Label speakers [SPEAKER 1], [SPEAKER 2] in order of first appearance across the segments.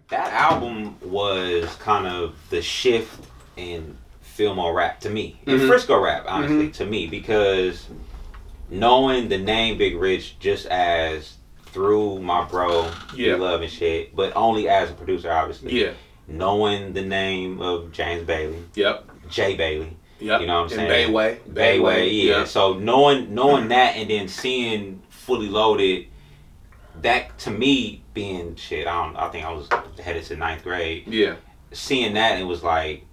[SPEAKER 1] that album was kind of the shift in Fillmore rap to me, in Frisco rap, honestly, to me, because knowing the name Big Rich just as through my bro, Love and shit, but only as a producer, obviously. Yeah. Knowing the name of James Bailey. Yep. Jay Bailey. Yep. You know what I'm saying? Bayway. Yeah. So knowing that and then seeing Fully Loaded, that to me being shit, I think I was headed to 9th grade. Yeah. Seeing that, it was like,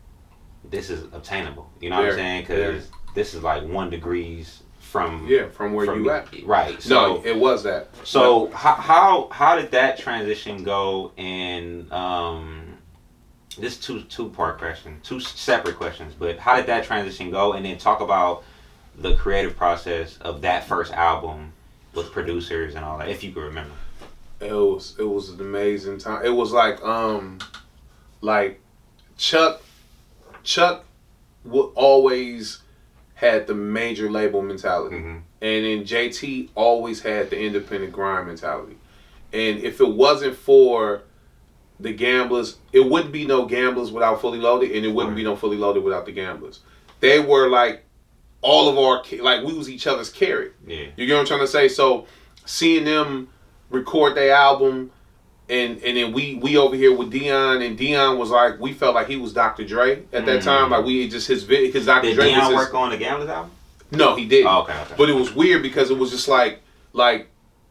[SPEAKER 1] this is obtainable. You know what I'm saying? Because this is like 1 degrees from where you at. Right. So,
[SPEAKER 2] no, it was that.
[SPEAKER 1] So how did that transition go? And this two-part question, 2 separate questions. But how did that transition go? And then talk about the creative process of that first album with producers and all that, if you can remember.
[SPEAKER 2] It was an amazing time. It was like Chuck always had the major label mentality, and then JT always had the independent grind mentality. And if it wasn't for the Gamblaz, it wouldn't be no Gamblaz without Fully Loaded, and it wouldn't be no Fully Loaded without the Gamblaz. They were like all of our, like we was each other's carrot. Yeah. You get what I'm trying to say? So seeing them record their album, and then we over here with Dion, and Dion was like, we felt like he was Dr. Dre at that time. Like we just his Dr.
[SPEAKER 1] Did
[SPEAKER 2] Dre
[SPEAKER 1] Dion work on the Gamblaz album?
[SPEAKER 2] No, he didn't.
[SPEAKER 1] Oh, okay.
[SPEAKER 2] But it was weird because it was just like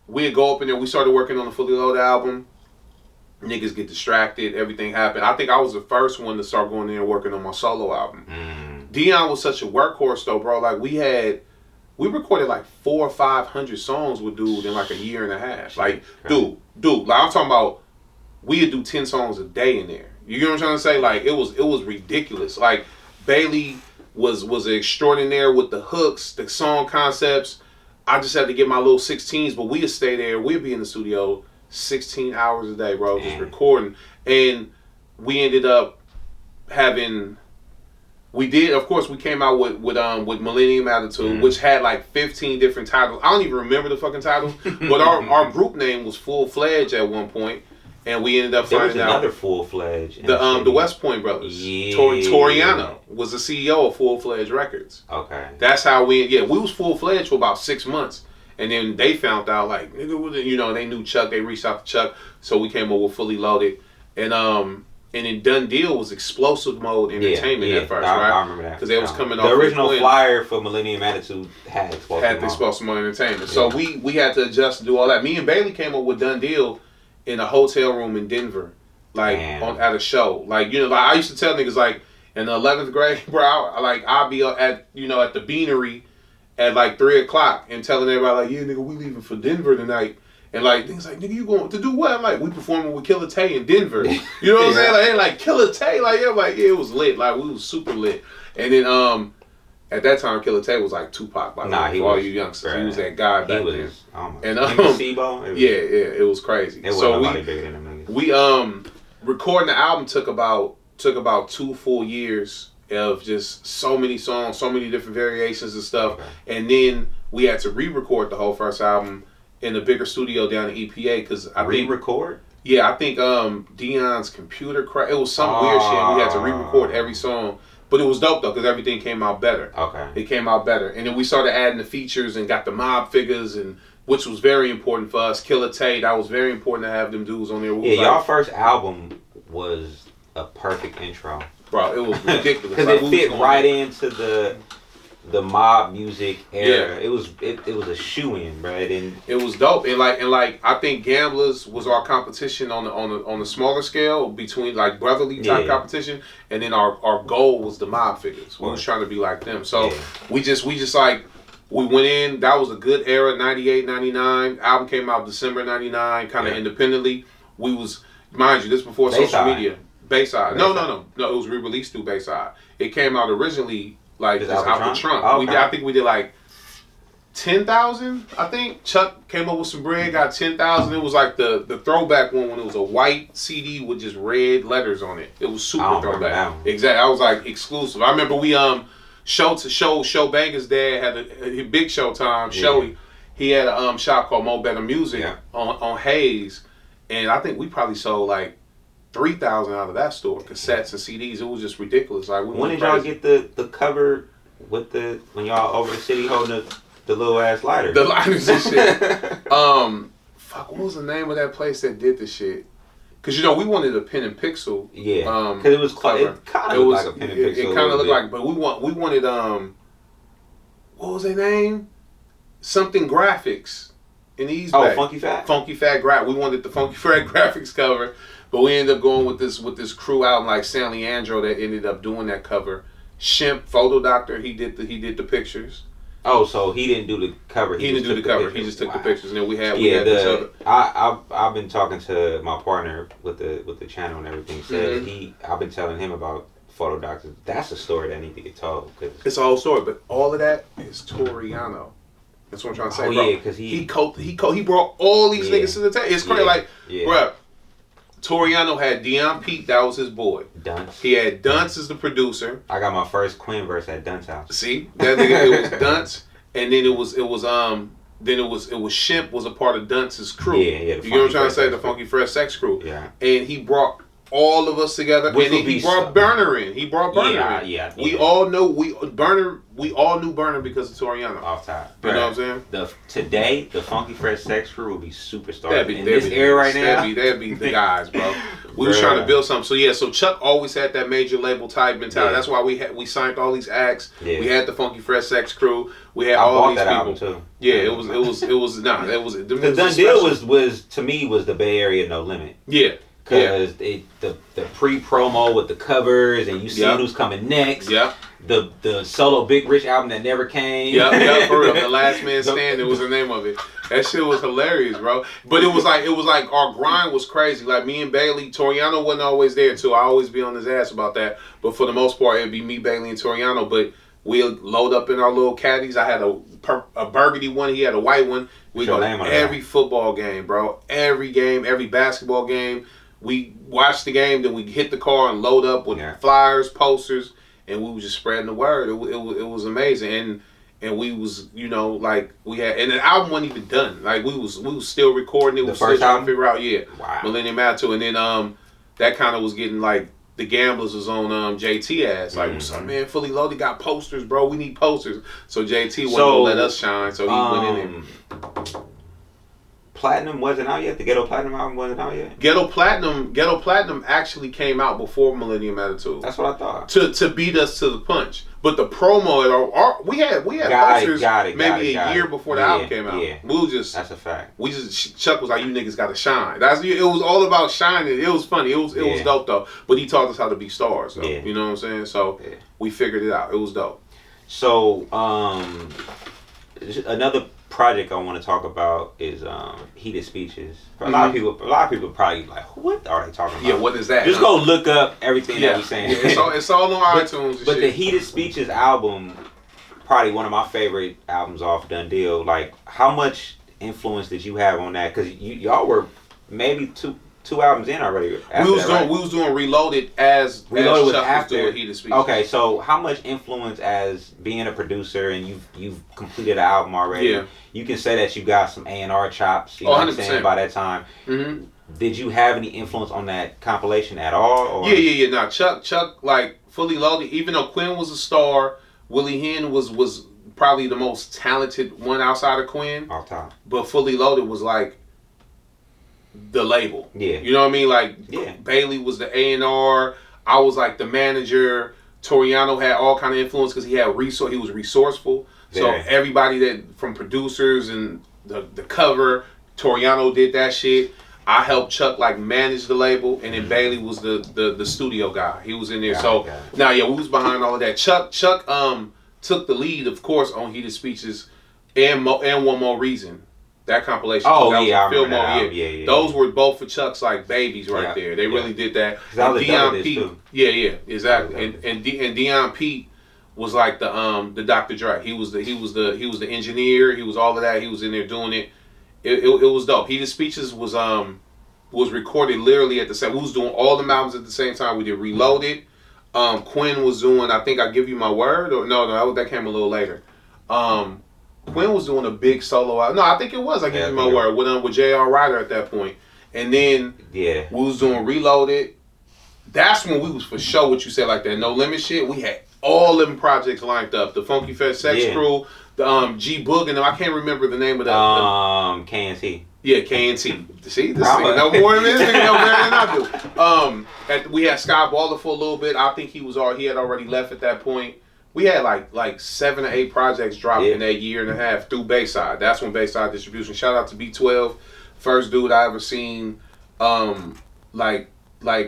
[SPEAKER 2] we'd go up in there, we started working on the Fully Loaded album. Niggas get distracted, everything happened. I think I was the first one to start going in and working on my solo album. Dion was such a workhorse though, bro. Like we recorded like 400 or 500 songs with dude in like a year and a half. Like, dude, like I'm talking about, we'd do 10 songs a day in there. You get what I'm trying to say? Like, it was ridiculous. Like, Bailey was extraordinaire with the hooks, the song concepts. I just had to get my little 16s, but we'd stay there. We'd be in the studio 16 hours a day, bro, just recording. And we ended up having... We did, of course, we came out with Millennium Attitude, which had like 15 different titles. I don't even remember the fucking titles, but our group name was Full Fledge at one point, and we ended up finding out
[SPEAKER 1] another Full Fledge.
[SPEAKER 2] The West Point brothers. Yeah. Toriano was the CEO of Full Fledge Records. Okay. That's how we was Full Fledge for about 6 months, and then they found out like, nigga, you know, they knew Chuck, they reached out to Chuck, so we came up with Fully Loaded, and then Done Deal was Xplosive Mode Entertainment at first, right? I remember that. Because they was coming off
[SPEAKER 1] the original flyer for Millennium Attitude had
[SPEAKER 2] Xplosive Mode Entertainment. So we had to adjust to do all that. Me and Bailey came up with Done Deal in a hotel room in Denver, like at a show. Like, you know, like I used to tell niggas like in the 11th grade, bro, I'll be at the Beanery at like 3 o'clock and telling everybody like, yeah, nigga, we leaving for Denver tonight. And like things like, nigga, you going to do what? I'm like, we performing with Killer Tay in Denver. You know what I'm saying? Like Killer Tay, it was lit. Like we was super lit. And then at that time, Killer Tay was like Tupac. For all you youngsters, he was that guy back then. And it was crazy.
[SPEAKER 1] It wasn't nobody bigger than them niggas.
[SPEAKER 2] We recording the album took about 2 full years of just so many songs, so many different variations and stuff. Okay. And then we had to re-record the whole first album in a bigger studio down in EPA because I
[SPEAKER 1] re-record?
[SPEAKER 2] Yeah, I think Dion's computer crashed. It was some weird shit. We had to re-record every song, but it was dope though because everything came out better. Okay, it came out better, and then we started adding the features and got the mob figures, and which was very important for us. Killer Tay, that was very important to have them dudes on there.
[SPEAKER 1] Y'all first album was a perfect intro,
[SPEAKER 2] bro. It was ridiculous
[SPEAKER 1] because it fit right into the mob music era. It was a shoe-in, bro.
[SPEAKER 2] It was dope, and like I think Gamblaz was our competition on the smaller scale between like brotherly type competition, and then our goal was the mob figures. We was trying to be like them, so we just like we went in. That was a good era, 98, 99. Album came out December 99, kind of independently. We was, mind you, this before social media. Bayside. No. It was re-released through Bayside. It came out originally. Like just out the trunk. Oh, okay. I think we did like 10,000. I think Chuck came up with some bread, got 10,000. It was like the throwback one when it was a white CD with just red letters on it. It was super throwback. Exactly. I was like exclusive. I remember we Show Banger's dad had a big show time. Showy. He had a shop called Mo Better Music on Hayes, and I think we probably sold like 3,000 out of that store. Cassettes and CDs. It was just ridiculous. Like
[SPEAKER 1] when did y'all get the cover with when y'all over the city holding the little ass lighter?
[SPEAKER 2] The lighters and shit. Fuck, what was the name of that place that did the shit? Because, we wanted a pen and pixel.
[SPEAKER 1] Yeah. Because it was it kind of looked like a pen and pixel.
[SPEAKER 2] It kind of looked like, but we wanted, what was their name? Something Graphics in the East Bay.
[SPEAKER 1] Oh, Funky Fat?
[SPEAKER 2] Funky Fat We wanted the Funky Fat Graphics cover, but we ended up going with this crew album like San Leandro that ended up doing that cover. Shemp, Photo Doctor, he did the pictures.
[SPEAKER 1] Oh, so he didn't do the cover.
[SPEAKER 2] He didn't do the cover. He just took the pictures, and then we had this other.
[SPEAKER 1] I've been talking to my partner with the channel and everything. Said I've been telling him about Photo Doctors. That's a story that needs to get told.
[SPEAKER 2] It's a whole story, but all of that is Toriano. That's what I'm trying to say, bro. Yeah,
[SPEAKER 1] because
[SPEAKER 2] he brought all these niggas to the table. It's crazy, bro. Toriano had Dion Peete, that was his boy.
[SPEAKER 1] Dunce.
[SPEAKER 2] He had Dunce as the producer.
[SPEAKER 1] I got my first Quinn verse at Dunce house.
[SPEAKER 2] See, that nigga, it was Dunce, and then it was Shemp was a part of Dunce's crew.
[SPEAKER 1] Yeah.
[SPEAKER 2] You know what I'm trying to say? The Funky Fresh Sex crew.
[SPEAKER 1] Yeah.
[SPEAKER 2] And he brought all of us together, and then he brought Burner in.
[SPEAKER 1] Yeah.
[SPEAKER 2] We all knew Burner because of Toriano.
[SPEAKER 1] Off top.
[SPEAKER 2] You know what I'm saying?
[SPEAKER 1] Today, the Funky Fresh Sex crew will be superstars.
[SPEAKER 2] That'd be
[SPEAKER 1] in this era right now.
[SPEAKER 2] That'd be the guys, bro. We was trying to build something. So Chuck always had that major label type mentality. Yeah. That's why we signed all these acts. Yeah. We had the Funky Fresh Sex crew. We had all these people.
[SPEAKER 1] Album too.
[SPEAKER 2] Yeah, it was
[SPEAKER 1] the Done Deal was to me was the Bay Area No Limit.
[SPEAKER 2] Yeah.
[SPEAKER 1] Because the pre-promo with the covers and you see who's coming next.
[SPEAKER 2] Yeah.
[SPEAKER 1] The solo Big Rich album that never came.
[SPEAKER 2] Yeah, for real. The Last Man Standing was the name of it. That shit was hilarious, bro. But it was like our grind was crazy. Like me and Bailey, Toriano wasn't always there too. I always be on his ass about that. But for the most part, it'd be me, Bailey, and Toriano. But we'll load up in our little caddies. I had a burgundy one. He had a white one. We go to every football game, bro. Every game, every basketball game. We watch the game, then we hit the car and load up with flyers, posters, and we was just spreading the word. It was amazing, and we was like we had, and the album wasn't even done. Like we was still recording it. We was still trying to figure out Millennium Attitude, and then that kind of was getting like the Gamblaz was on JT ass like what's up, man? Fully Loaded got posters, bro. We need posters. So JT wasn't gonna let us shine, so he went in there.
[SPEAKER 1] Platinum wasn't out yet. The Ghetto Platinum album wasn't out yet.
[SPEAKER 2] Ghetto Platinum actually came out before Millennium Attitude.
[SPEAKER 1] That's what I thought.
[SPEAKER 2] To beat us to the punch. But the promo we had posters maybe a year before the album came out. Yeah.
[SPEAKER 1] That's a fact.
[SPEAKER 2] Chuck was like, you niggas gotta shine. It was all about shining. It was funny. It was dope though. But he taught us how to be stars though. Yeah. You know what I'm saying? So we figured it out. It was dope.
[SPEAKER 1] So another project I want to talk about is Heated Speeches. A lot of people probably like, what are they talking about?
[SPEAKER 2] Yeah, what is that?
[SPEAKER 1] Just go look up everything that we're saying.
[SPEAKER 2] Yeah, it's all on iTunes.
[SPEAKER 1] But the Heated Speeches album, probably one of my favorite albums off Done Deal. Like, how much influence did you have on that? Because y'all were maybe two albums in already.
[SPEAKER 2] We was doing Reloaded as Chuck was doing Heated Speeches.
[SPEAKER 1] Okay, so how much influence as being a producer and you've completed an album already? Yeah. You can say that you got some A&R chops. You know what I'm saying, by that time. Mm-hmm. Did you have any influence on that compilation at all? Or?
[SPEAKER 2] Yeah. Now Chuck like Fully Loaded. Even though Quinn was a star, Willie Hen was probably the most talented one outside of Quinn.
[SPEAKER 1] Off top.
[SPEAKER 2] But Fully Loaded was like the label. Yeah. You know what I mean? Like Bailey was the A&R. I was like the manager. Toriano had all kind of influence because he was resourceful. So everybody that from producers and the cover, Toriano did that shit. I helped Chuck like manage the label, and then Bailey was the studio guy. He was in there. We was behind all of that. Chuck took the lead, of course, on Heated Speeches and One More Reason. That compilation.
[SPEAKER 1] Oh yeah, I remember that. Yeah.
[SPEAKER 2] Those were both for Chuck's like babies right there. They really did that. And Dion Peete. Yeah, exactly. And Dion Peete was like the Dr. Dre. He was the engineer. He was all of that. He was in there doing it. It was dope. Heated Speeches was recorded literally at the same. We was doing all the albums at the same time. We did Reloaded. Quinn was doing I Think I Give You My Word, or no, that came a little later. Quinn was doing a big solo album. No, I think it was I Give You My Word with J.R. Ryder at that point. And then we was doing Reloaded. that's when we was for sure what you said, like that No Limit shit. We had all them projects lined up. The Funky Fest Sex Crew, the G Boog and them. I can't remember the name of that.
[SPEAKER 1] KNT.
[SPEAKER 2] Yeah, KNT. See, this nigga know more than this nigga know better than I do. We had Scott Baller for a little bit. I think he had already left at that point. We had like 7 or 8 projects dropped in that year and a half through Bayside. That's when Bayside Distribution. Shout out to B12, first dude I ever seen. Like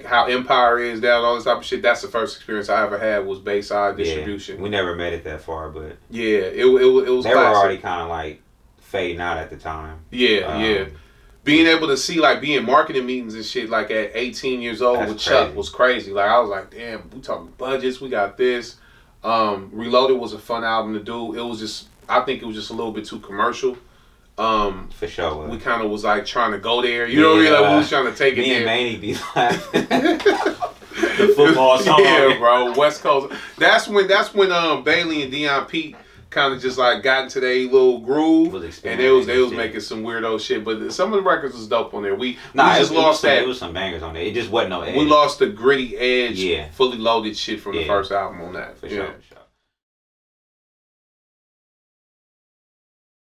[SPEAKER 2] how Empire is down, all this type of shit. That's the first experience I ever had was Bayside Distribution.
[SPEAKER 1] We never made it that far, but
[SPEAKER 2] yeah, it was.
[SPEAKER 1] They were already kind of like fading out at the time.
[SPEAKER 2] Yeah. Being able to see like being marketing meetings and shit like at 18 years old with Chuck was crazy. Like I was like, damn, we talking budgets, we got this. Reloaded was a fun album to do. It was just, I think it was just a little bit too commercial.
[SPEAKER 1] For sure.
[SPEAKER 2] We kind of was like trying to go there. You know what I mean? Like we was trying to take it there.
[SPEAKER 1] Me and Manny be laughing. The football song.
[SPEAKER 2] Yeah, bro. West Coast. That's when Bailey and Dion Peete kind of just like got into their little groove, and they was making some weirdo shit. But some of the records was dope on there. We just lost that.
[SPEAKER 1] It was some bangers on there. It just wasn't no edge.
[SPEAKER 2] We lost the gritty edge, fully loaded shit from the first album on that.
[SPEAKER 1] For sure.